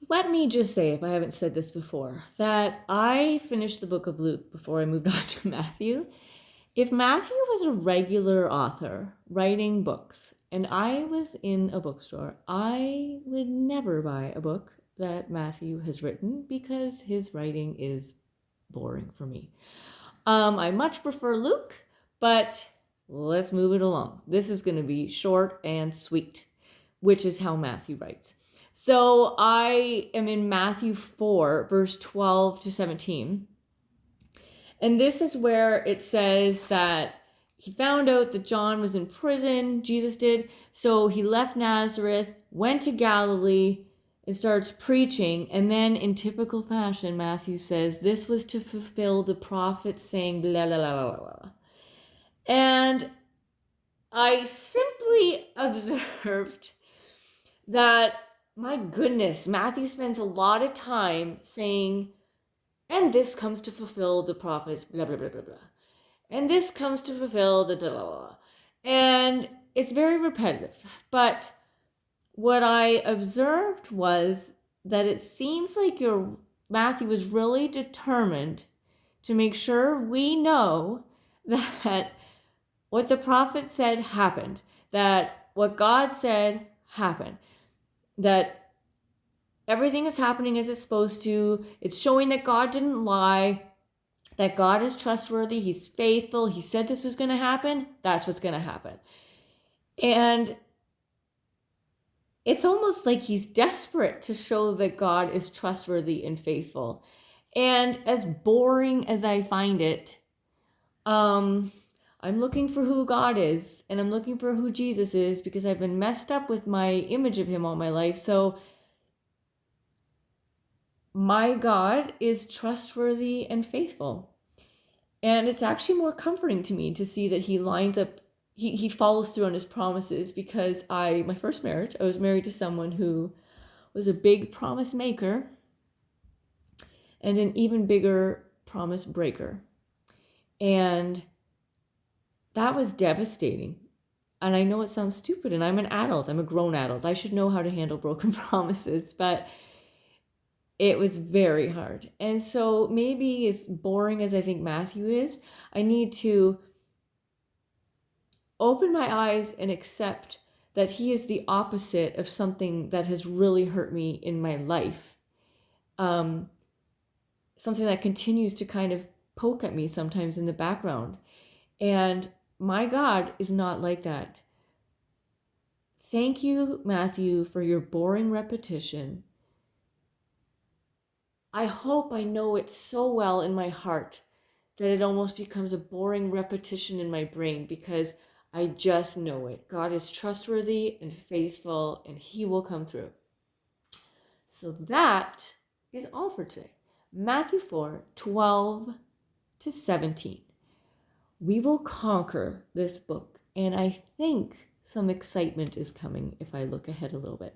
let me just say, if I haven't said this before, that I finished the book of Luke before I moved on to Matthew. If Matthew was a regular author writing books and I was in a bookstore, I would never buy a book that Matthew has written because his writing is boring for me. I much prefer Luke, but let's move it along. This is going to be short and sweet, which is how Matthew writes. So I am in Matthew 4, verse 12 to 17. And this is where it says that he found out that John was in prison, Jesus did. So he left Nazareth, went to Galilee, and starts preaching. And then, in typical fashion, Matthew says, this was to fulfill the prophets saying, blah, blah, blah, blah, blah. And I simply observed that, my goodness, Matthew spends a lot of time saying, and this comes to fulfill the prophets, blah, blah, blah, blah, blah. And this comes to fulfill the blah, blah, blah. And it's very repetitive. But what I observed was that it seems like Matthew was really determined to make sure we know that what the prophet said happened, that what God said happened, that everything is happening as it's supposed to. It's showing that God didn't lie, that God is trustworthy, he's faithful, he said this was going to happen, that's what's going to happen. And it's almost like he's desperate to show that God is trustworthy and faithful. And as boring as I find it, I'm looking for who God is, and I'm looking for who Jesus is, because I've been messed up with my image of him all my life. So my God is trustworthy and faithful. And it's actually more comforting to me to see that he lines up, he follows through on his promises, because my first marriage, I was married to someone who was a big promise maker and an even bigger promise breaker. And that was devastating. And I know it sounds stupid, and I'm an adult, I'm a grown adult. I should know how to handle broken promises, but it was very hard. And so maybe as boring as I think Matthew is, I need to open my eyes and accept that he is the opposite of something that has really hurt me in my life. Something that continues to kind of poke at me sometimes in the background. And my God is not like that. Thank you, Matthew, for your boring repetition. I hope I know it so well in my heart that it almost becomes a boring repetition in my brain, because I just know it. God is trustworthy and faithful, and he will come through. So that is all for today. Matthew 4, 12 to 17. We will conquer this book, and I think some excitement is coming if I look ahead a little bit.